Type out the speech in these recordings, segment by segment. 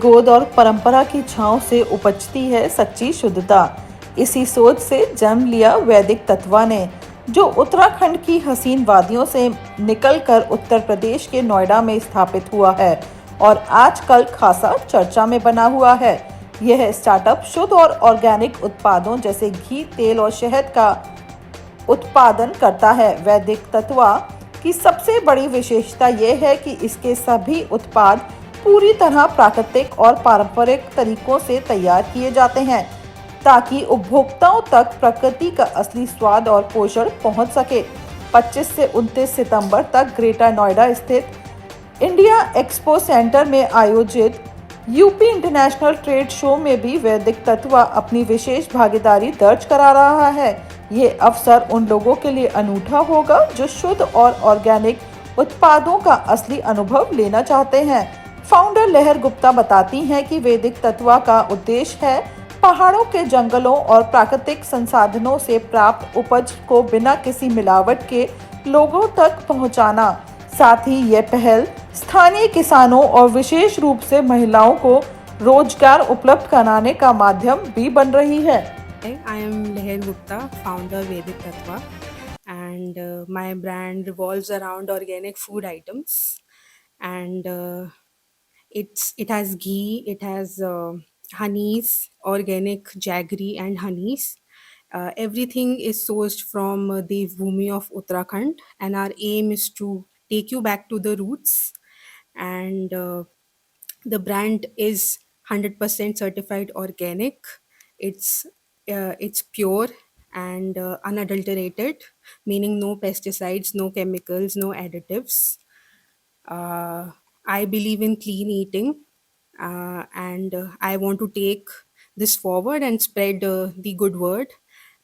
गोद और परंपरा की छांव से उपजती है सच्ची शुद्धता। इसी सोच से जन्म लिया वैदिक तत्वा ने, जो उत्तराखंड की हसीन वादियों से निकलकर उत्तर प्रदेश के नोएडा में स्थापित हुआ है और आजकल खासा चर्चा में बना हुआ है। यह स्टार्टअप शुद्ध और ऑर्गेनिक उत्पादों जैसे घी, तेल और शहद का उत्पादन करता है। वैदिक तत्वा की सबसे बड़ी विशेषता यह है कि इसके सभी उत्पाद पूरी तरह प्राकृतिक और पारंपरिक तरीकों से तैयार किए जाते हैं, ताकि उपभोक्ताओं तक प्रकृति का असली स्वाद और पोषण पहुंच सके। 25 से 29 सितंबर तक ग्रेटर नोएडा स्थित इंडिया एक्सपो सेंटर में आयोजित यूपी इंटरनेशनल ट्रेड शो में भी वैदिक तत्व अपनी विशेष भागीदारी दर्ज करा रहा है। ये अवसर उन लोगों के लिए अनूठा होगा जो शुद्ध और ऑर्गेनिक उत्पादों का असली अनुभव लेना चाहते हैं। फाउंडर लहर गुप्ता बताती हैं कि वैदिक तत्व का उद्देश्य है पहाड़ों के जंगलों और प्राकृतिक संसाधनों से प्राप्त उपज को बिना किसी मिलावट के लोगों तक पहुंचाना। साथ ही यह पहल स्थानीय किसानों और विशेष रूप से महिलाओं को रोजगार उपलब्ध कराने का माध्यम भी बन रही है। I am Leher Gupta, founder Vedic Tattva, and my brand revolves around organic food items. And it has ghee, it has honeys, organic jaggery and honeys. Everything is sourced from the Bhumi of Uttarakhand, and our aim is to take you back to the roots. And the brand is 100% certified organic. It's pure and unadulterated, meaning no pesticides, no chemicals, no additives. uh, I believe in clean eating, and I want to take this forward and spread the good word.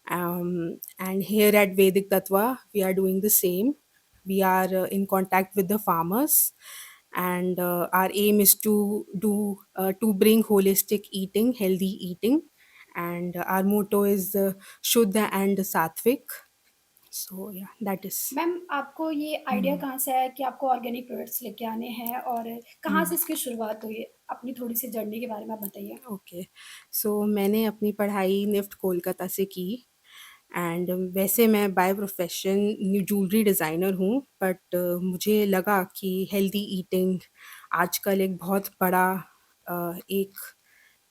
And here at Vedic Tattva, we are doing the same. We are in contact with the farmers, and our aim is to bring holistic eating, healthy eating, and our motto is Shuddha and Satvik. So yeah, that is. Ma'am, आपको ये idea कहाँ से आया कि आपको organic products लेके आने हैं और कहाँ से इसकी शुरुआत हुई? अपनी थोड़ी सी जर्नी के बारे में आप बताइए। ओके, सो मैंने अपनी पढ़ाई निफ्ट कोलकाता से की। एंड वैसे मैं बाय प्रोफेशन ज्वेलरी डिज़ाइनर हूँ, बट मुझे लगा कि हेल्दी ईटिंग आजकल एक बहुत बड़ा एक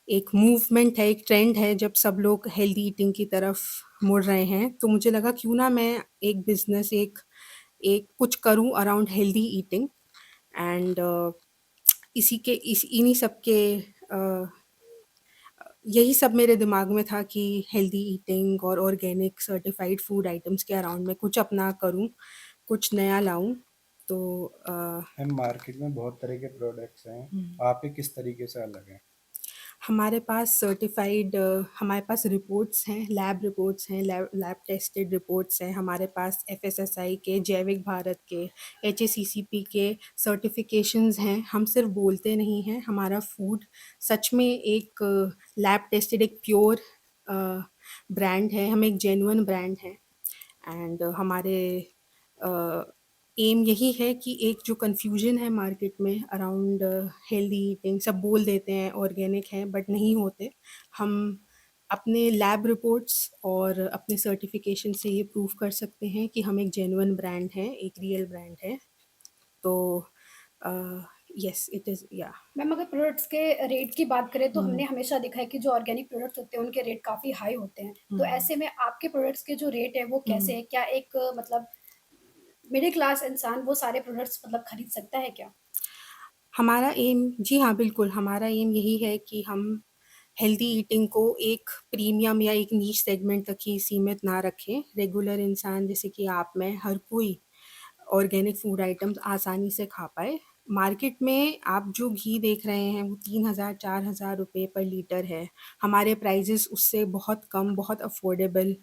एक मूवमेंट है, एक ट्रेंड है, जब सब लोग हेल्दी ईटिंग की तरफ मुड़ रहे हैं। तो मुझे लगा क्यों ना मैं एक बिजनेस एक एक कुछ करूं अराउंड हेल्दी ईटिंग। एंड इन्हीं सब के यही सब मेरे दिमाग में था कि हेल्दी ईटिंग और ऑर्गेनिक सर्टिफाइड फूड आइटम्स के अराउंड में कुछ अपना करूं, कुछ नया लाऊं। तो मैम, मार्केट में बहुत तरह के प्रोडक्ट्स हैं, आप ही किस तरीके से अलग हैं? हमारे पास सर्टिफाइड हमारे पास रिपोर्ट्स हैं, लैब रिपोर्ट्स हैं, लैब टेस्टेड रिपोर्ट्स हैं। हमारे पास एफएसएसआई के, जैविक भारत के, एचएसीसीपी के सर्टिफिकेशंस हैं। हम सिर्फ बोलते नहीं हैं, हमारा फूड सच में एक लैब टेस्टेड, एक प्योर ब्रांड है। हम एक जेन्युइन ब्रांड हैं। एंड हमारे एम यही है कि एक जो कन्फ्यूजन है मार्केट में अराउंड हेल्दी ईटिंग, सब बोल देते हैं ऑर्गेनिक है बट नहीं होते। हम अपने लैब रिपोर्ट्स और अपने सर्टिफिकेशन से ये प्रूव कर सकते हैं कि हम एक जेन्युइन ब्रांड हैं, एक रियल ब्रांड है। तो यस, इट इज़ या। मैम, अगर प्रोडक्ट्स के रेट की बात करें तो हमने हमेशा देखा है कि जो ऑर्गेनिक प्रोडक्ट्स होते हैं उनके रेट काफ़ी हाई होते हैं। तो ऐसे में आपके प्रोडक्ट्स के जो रेट है वो कैसे है? क्या एक मतलब मिडिल क्लास इंसान वो सारे प्रोडक्ट्स मतलब खरीद सकता है क्या? हमारा एम, जी हाँ, बिल्कुल, हमारा एम यही है कि हम हेल्दी ईटिंग को एक प्रीमियम या एक नीश सेगमेंट तक ही सीमित ना रखें। रेगुलर इंसान जैसे कि आप, मैं, हर कोई ऑर्गेनिक फूड आइटम्स आसानी से खा पाए। मार्केट में आप जो घी देख रहे हैं वो 3,000 4,000 रुपए पर लीटर है। हमारे प्राइजेस उससे बहुत कम, बहुत अफोर्डेबल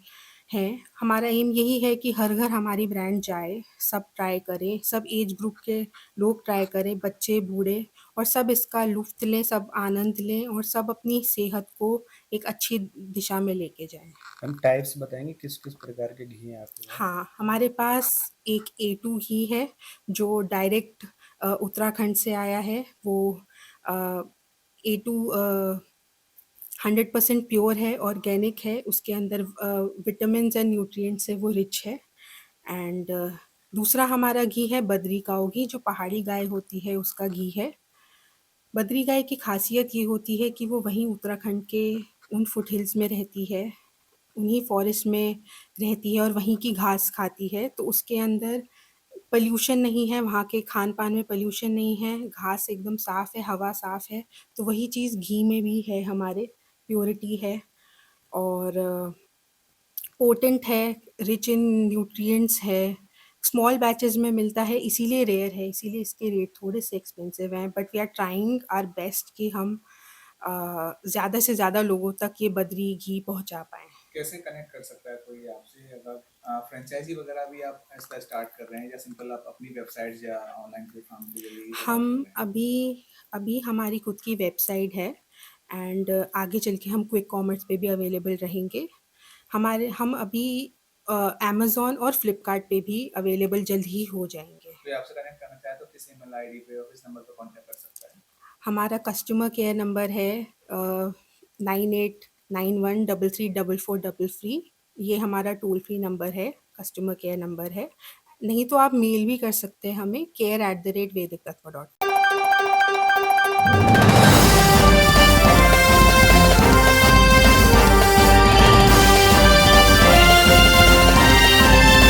हैं। हमारा एम यही है कि हर घर हमारी ब्रांड जाए, सब ट्राई करें, सब एज ग्रुप के लोग ट्राई करें, बच्चे, बूढ़े, और सब इसका लुत्फ़ लें, सब आनंद लें और सब अपनी सेहत को एक अच्छी दिशा में लेके जाएँ। हम टाइप्स बताएंगे किस-किस प्रकार के घी हैं आपके पास? हाँ, हमारे पास एक A2 घी है जो डायरेक्ट उत्तराखंड से आया है। वो A2 100% प्योर है, ऑर्गेनिक है, उसके अंदर विटामिन्स एंड न्यूट्रिएंट्स से वो रिच है। एंड दूसरा हमारा घी है बद्री काऊ घी, जो पहाड़ी गाय होती है उसका घी है। बद्री गाय की खासियत ये होती है कि वो वहीं उत्तराखंड के उन फुट हिल्स में रहती है, उन्हीं फॉरेस्ट में रहती है और वहीं की घास खाती है, तो उसके अंदर पॉल्यूशन नहीं है, वहाँ के खान-पान में पॉल्यूशन नहीं है, घास एकदम साफ़ है, हवा साफ़ है, तो वही चीज़ घी में भी है हमारे, प्योरिटी है और पोटेंट है, रिच इन न्यूट्रिएंट्स है, स्मॉल बैचेज़ में मिलता है, इसीलिए रेयर है, इसीलिए इसके रेट थोड़े से एक्सपेंसिव हैं, but we are trying our best कि हम ज़्यादा से ज़्यादा लोगों तक ये बद्री घी पहुँचा पाएँ। कैसे कनेक्ट कर सकता है कोई आपसे? अगर फ्रेंचाइजी वगैरह भी आप ऐसा स्टार्ट कर रहे हैं या सिंपल आप अपनी वेबसाइट या ऑनलाइन प्लेटफॉर्म के जरिए ही हम प्रमोट कर रहे हैं? अभी अभी हमारी खुद की वेबसाइट है एंड आगे चल के हम क्विक कॉमर्स पे भी अवेलेबल रहेंगे। हम अभी अमेज़न और फ्लिपकार्ट पे भी अवेलेबल जल्द ही हो जाएँगे। कोई आपसे कनेक्ट करना चाहे तो किस ईमेल आईडी पे और किस नंबर पे कांटेक्ट कर सकता है? हमारा कस्टमर केयर नंबर है 9891334433। ये हमारा टोल फ्री नंबर है, कस्टमर केयर नंबर है। नहीं तो आप मेल भी कर सकते हैं हमें care@vedictattva.com।